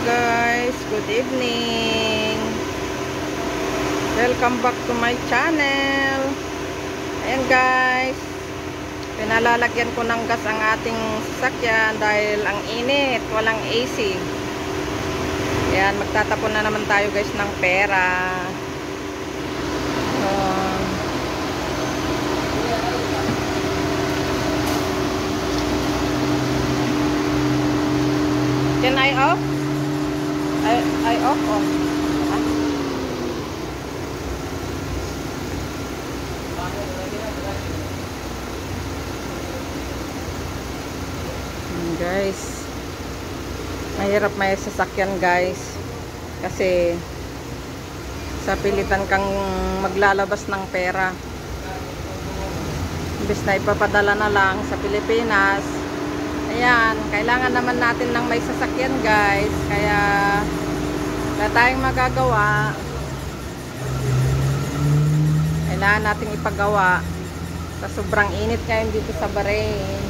guys, good evening. Welcome back to my channel. Ayan guys, pinalalagyan ko ng gas ang ating sasakyan dahil ang init, walang AC. Ayan, magtatapon na naman tayo guys ng pera. Can I off? I off on. Guys, mahirap may sasakyan guys kasi sa pilitan kang maglalabas ng pera imbes na ipapadala na lang sa Pilipinas. Ayan, kailangan naman natin ng may sasakyan guys, kaya wala tayong magagawa, kailangan nating ipagawa sa sobrang init ngayon dito sa Bahrain.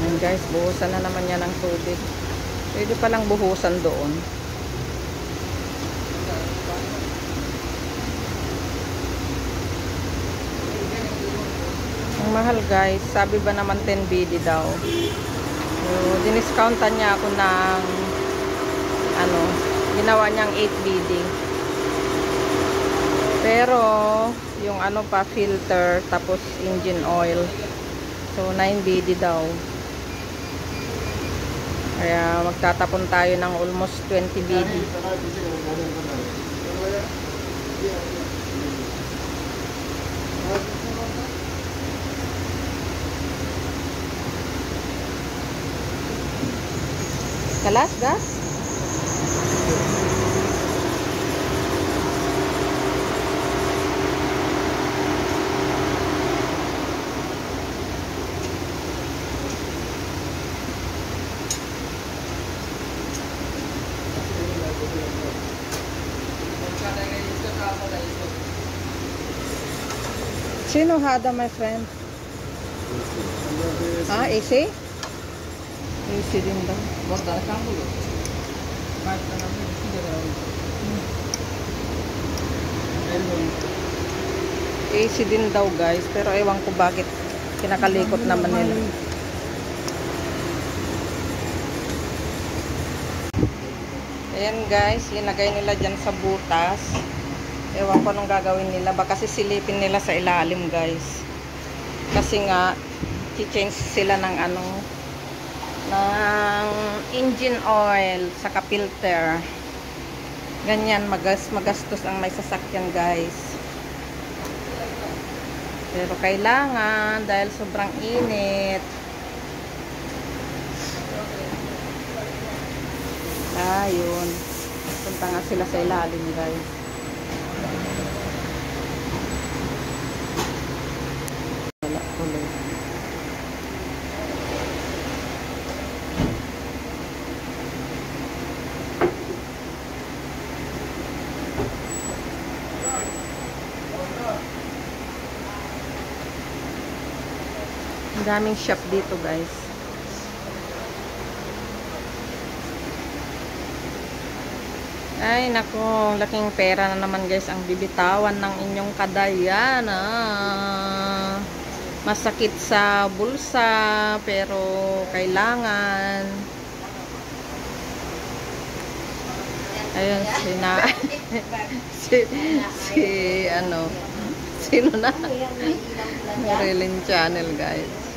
Ayan guys, buhusan na naman yan ng tubig. Pwede palang buhusan doon. Ang mahal guys, sabi ba naman 10 BD daw. So, diniscountan niya ako ng ginawa niyang 8 BD. Pero yung pa filter tapos engine oil. So 9 BD daw. Kaya magtatapon tayo ng almost 20 BD. Kalas gas? Sino hada my friend? AC? AC din daw. AC din daw guys, pero ewan ko bakit kinakalikot naman nila. Ayan guys, linagay nila dyan sa butas. Ewan ko anong gagawin nila, baka sisilipin nila sa ilalim guys. Kasi nga i-change sila ng ng engine oil saka filter. Ganyan, magastos ang may sasakyan guys. Pero kailangan dahil sobrang init. Ayun, punta nga sila sa ilalim guys. Ang daming shop dito guys. Ay nako, laking pera na naman guys ang bibitawan ng inyong kadayan. Masakit sa bulsa pero kailangan. Ayun sino na? Marilyn Channel guys.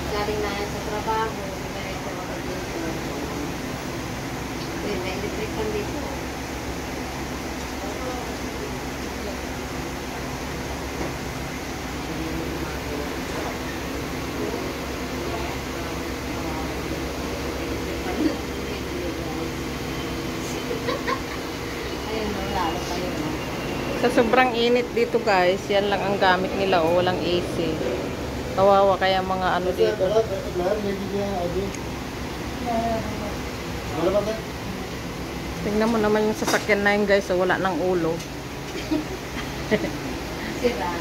Galing na yan sa trabaho, diretso ako dito. May electric fan dito. Ayun, lalo pa yun. Sa sobrang init dito guys, yan lang ang gamit nila o walang AC. Kawawa kaya mga dito. Tingnan mo naman yung sasakyan na yun guys, so wala ng ulo. Sira.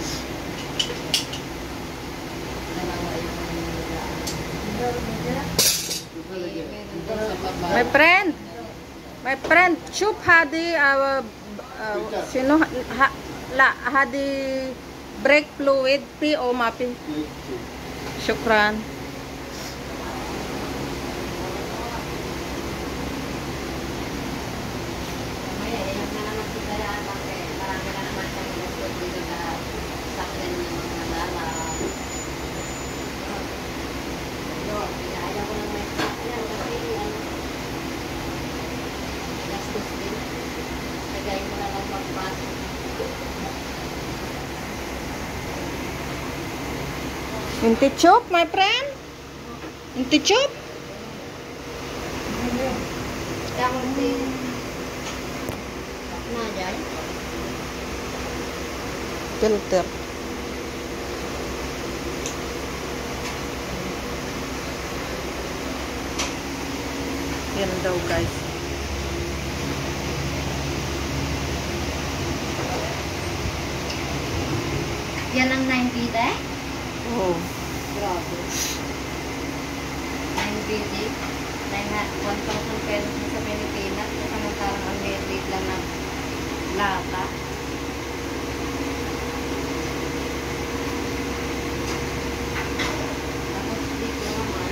My friend, Chup Hadi, sino, Hadi brake fluid, P.O. mapping. Syukran. Inti Chup, my friend. Inti Chup. Filter. Yan daw guys. Yan ang 90 de? Oh. Grabe. 9BD. 1,000 pesos na sa Pilipinas. Samantarang ang rate lang ng lata. Tapos dito naman,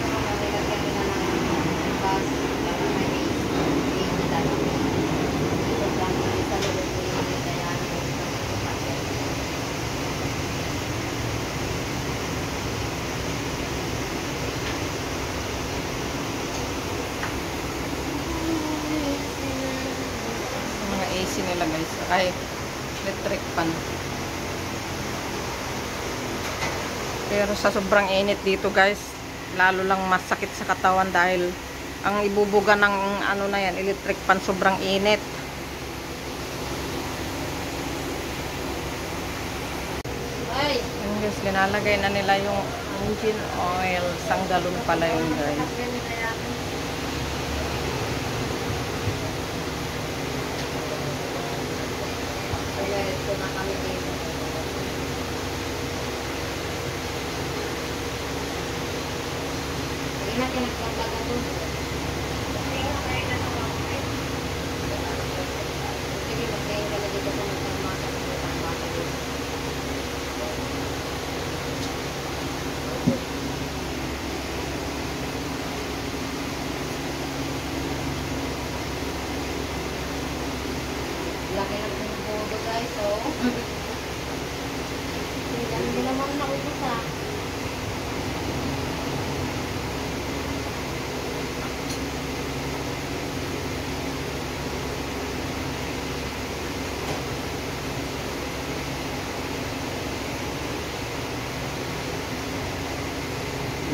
nilagyan nila ng bus para may AC lang. Ito lang sa loob ko yung nilagyan. AC nila guys, ay electric fan. Pero sa sobrang init dito guys, lalo lang masakit sa katawan dahil ang ibubuga ng ano na yan, electric fan, sobrang init. Ay! Yun guys, linalagay na nila yung engine oil, isang galon pala yun guys. Ito na kami dito. Hindi na kinagpaglaga doon. Sige, magkain ka na dito sa magpamasa ng magpamasa dito. Laki ng pumupudo guys, oh. Hindi naman naubos ha.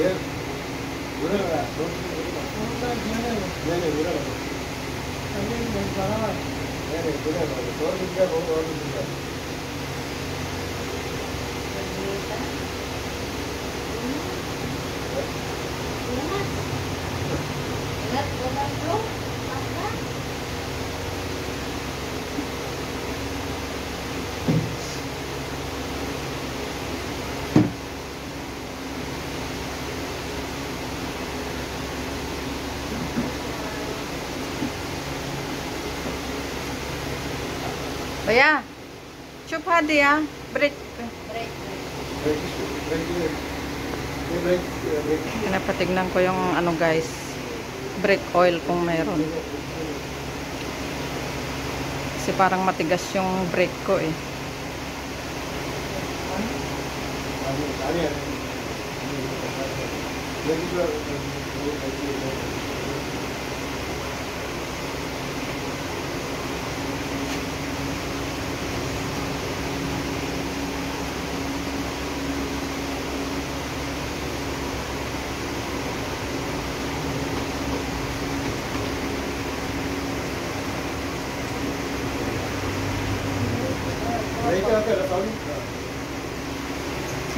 Yeah. Kaya, Chup Hadi break. Pinapatignan ko yung ano guys, brake oil kung meron. Kasi parang matigas yung brake ko eh.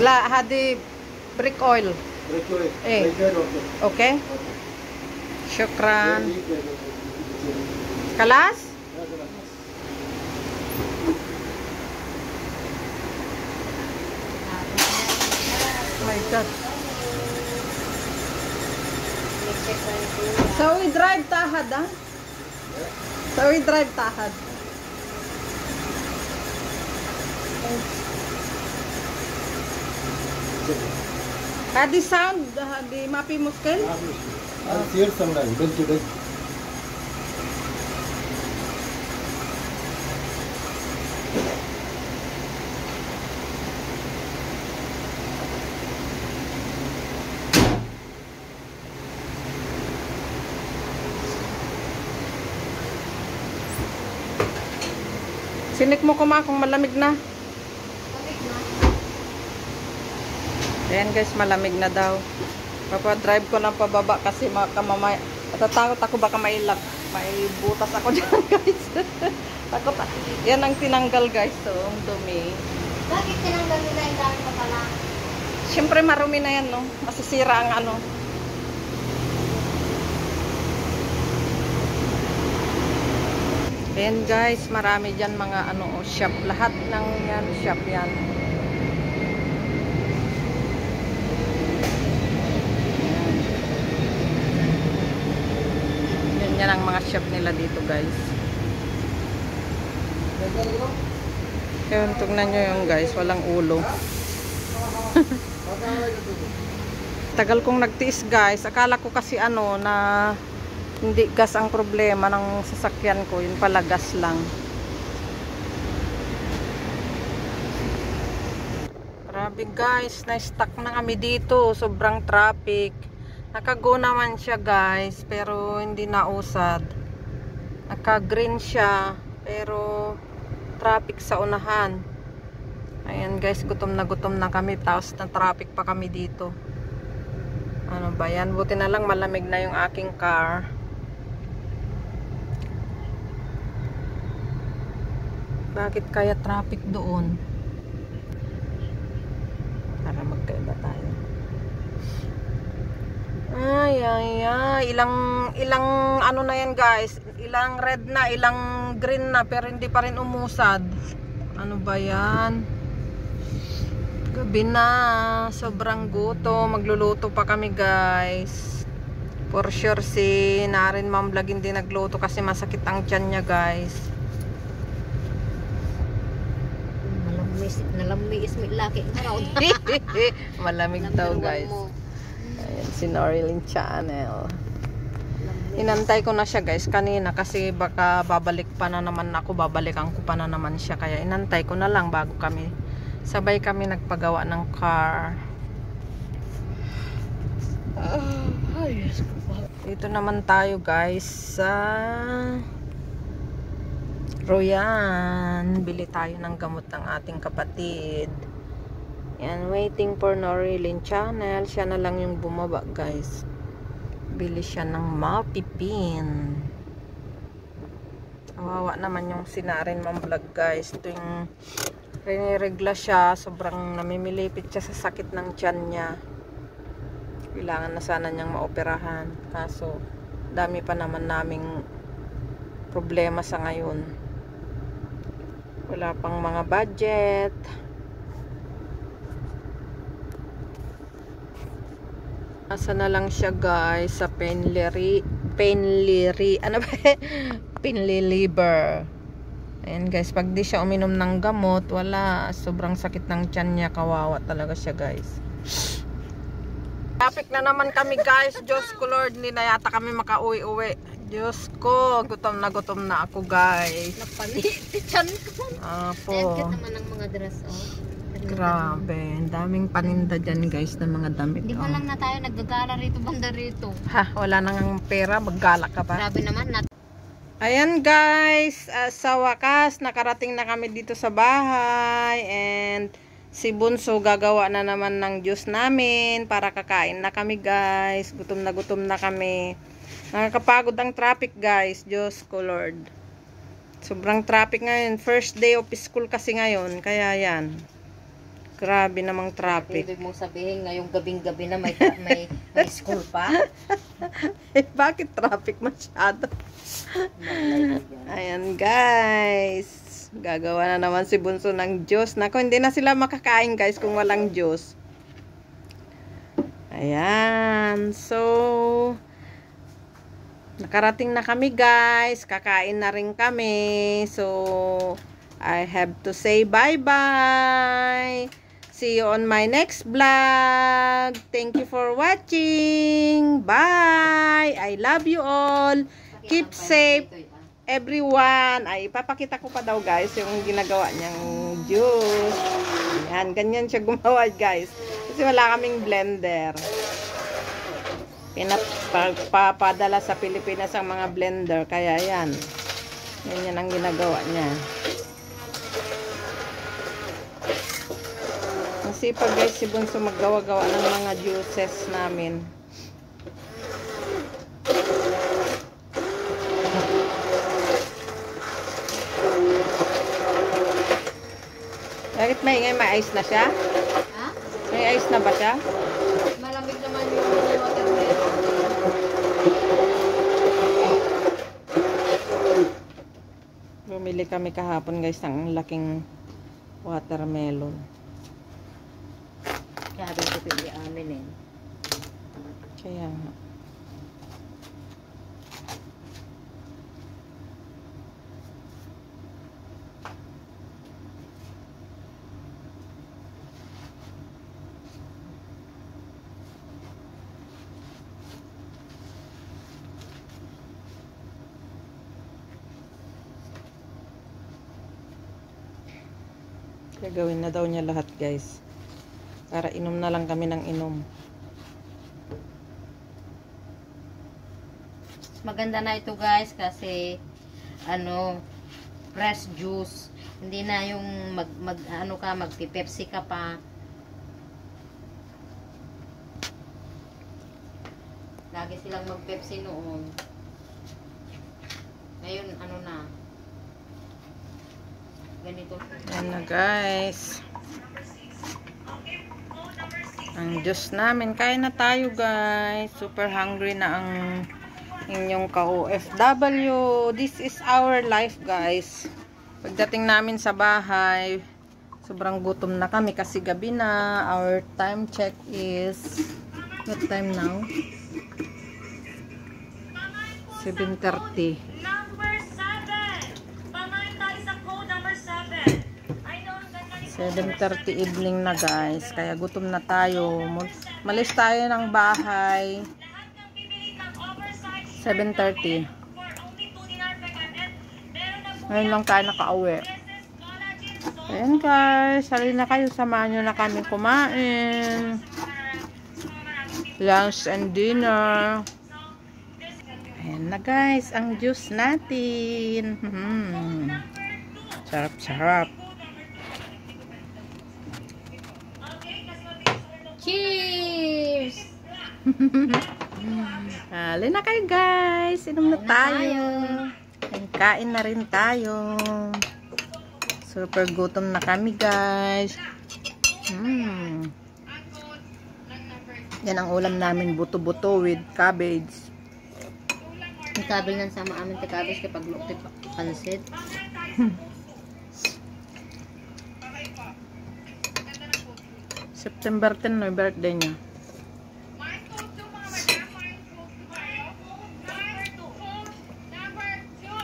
La Hadi brake oil. Brake oil. Eh. Brake oil. Okay? Syukran. Kalas? Oh my God. So we drive tahad, ah? So we drive tahad. Hadi sound, di mapi muskel? Here sometimes, bel to bel. Sinik mo kuma kung malamig na. Ayan guys, malamig na daw. Papadrive ko ng pababa kasi mamaya. Natatakot ako baka mailak. May butas ako dyan guys. Takot. Yan ang tinanggal guys. So, ang dumi. Bakit tinanggal nila yung dami pa pala? Siyempre marumi na yan, no? Masisira ang ano. Ayan guys, marami dyan mga ano, shop. Lahat ng yan, shop yan. Yan ang mga shop nila dito guys. Ayan, tignan nyo yung guys, walang ulo. Tagal kong nagtiis guys. Akala ko kasi ano na hindi gas ang problema ng sasakyan ko. Yun pala gas lang. Grabe guys, na-stuck na kami dito. Sobrang traffic. Nakago naman siya guys, pero hindi nausad. Naka-green siya, pero traffic sa unahan. Ayan guys, gutom na kami. Tapos na traffic pa kami dito. Ano ba yan? Buti na lang malamig na yung aking car. Bakit kaya traffic doon? Para magkaiba tayo. Ay. Ilang ano na yan guys. Ilang red na, ilang green na, pero hindi pa rin umusad. Ano ba yan? Gabi na. Sobrang guto. Magluluto pa kami guys. For sure si Narin Ma'am Vlog hindi nagluto kasi masakit ang tiyan niya guys. Nalamis laki araw. Malamig daw guys. Ayan, si Norilyn Channel. Inantay ko na siya guys kanina kasi baka babalik pa na naman ako, babalikan ko pa na naman siya, kaya inantay ko na lang bago kami sabay kami nagpagawa ng car. Dito naman tayo guys sa Royan. Bili tayo ng gamot ng ating kapatid. Yan, waiting for Norilyn Channel. Siya na lang yung bumaba guys. Bili siya ng Mapipin. Kawawa naman yung Sinarin Ma'am Vlog guys. Ito yung riniregla siya. Sobrang namimilipit siya sa sakit ng tiyan niya. Kailangan na sana niyang maoperahan. Kaso dami pa naman naming problema sa ngayon. Wala pang mga budget. Asa na lang siya guys sa Painlery. Ano ba? Painliver. Ayan guys, pag di siya uminom ng gamot, wala. Sobrang sakit ng tiyan niya. Kawawa talaga siya guys. Traffic na naman kami guys. Diyos ko Lord, hindi na yata kami makauwi-uwi. Diyos ko, gutom na ako guys. Napalitan ko. Apo. Ayan naman ang mga dress Grabe, ang daming paninda dyan guys ng mga damit. Di ba lang na tayo naggagala rito, banda rito. Ha, wala nang pera, maggala ka pa. Grabe naman. Ayan guys, sa wakas nakarating na kami dito sa bahay and si Bunso gagawa na naman ng juice namin para kakain na kami guys. Gutom na kami. Nakakapagod ang traffic guys. Diyos ko Lord. Sobrang traffic ngayon. First day of school kasi ngayon. Kaya yan. Grabe namang traffic. Ibig mong sabihin, ngayong gabing-gabi na may school pa? Eh, bakit traffic masyado? Ayan guys. Gagawa na naman si Bunso ng juice. Naku, hindi na sila makakain guys kung walang juice. Ayan. So, nakarating na kami guys. Kakain na rin kami. So, I have to say bye-bye. See you on my next vlog. Thank you for watching. Bye. I love you all. Keep safe, everyone. Ay, ipapakita ko pa daw guys yung ginagawa niyang juice. Yan, ganyan siya gumawa guys. Kasi wala kaming blender. Pinapapadala sa Pilipinas ang mga blender. Kaya yan. Yan ang ginagawa niya. Masipag guys si Bunso maggawa-gawa ng mga juices namin. Bakit maingay? May ice na siya? Ha? May ice na ba siya? Malamig naman yung watermelon. Bumili kami kahapon guys ng laking watermelon. Sabi ko pili amin eh. Kaya nga. Gagawin na daw niya lahat guys. Para inom na lang kami ng inom. Maganda na ito guys kasi fresh juice. Hindi na yung magpi-Pepsi ka pa. Lagi silang mag-Pepsi noon. Ngayon na. Ganito. Yan na guys. Ang juice namin. Kain na tayo guys. Super hungry na ang inyong ka-OFW. This is our life guys. Pagdating namin sa bahay, sobrang gutom na kami kasi gabi na. Our time check is, what time now? 7:30. 7:30 evening na guys. Kaya gutom na tayo. Malis tayo ng bahay 7:30. Ngayon lang tayo nakauwi. Ayan guys. Halina kayo. Samahan nyo na kami kumain. Lunch and dinner. Ayan na guys. Ang juice natin. Sarap-sarap. Cheers! Halina kayo guys. Inom na tayo. Kain na rin tayo. Super gutom na kami guys. Yan ang ulam namin. Buto-buto with cabbage. May kabil nang sama amin te cabbage kapag lukti pansit. September 10 na birthday niya.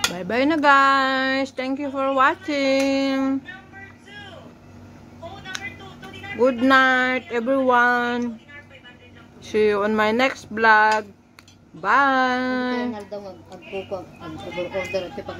Bye-bye na guys. Thank you for watching. Good night everyone. See you on my next vlog. Bye. Daw mag-order ito pag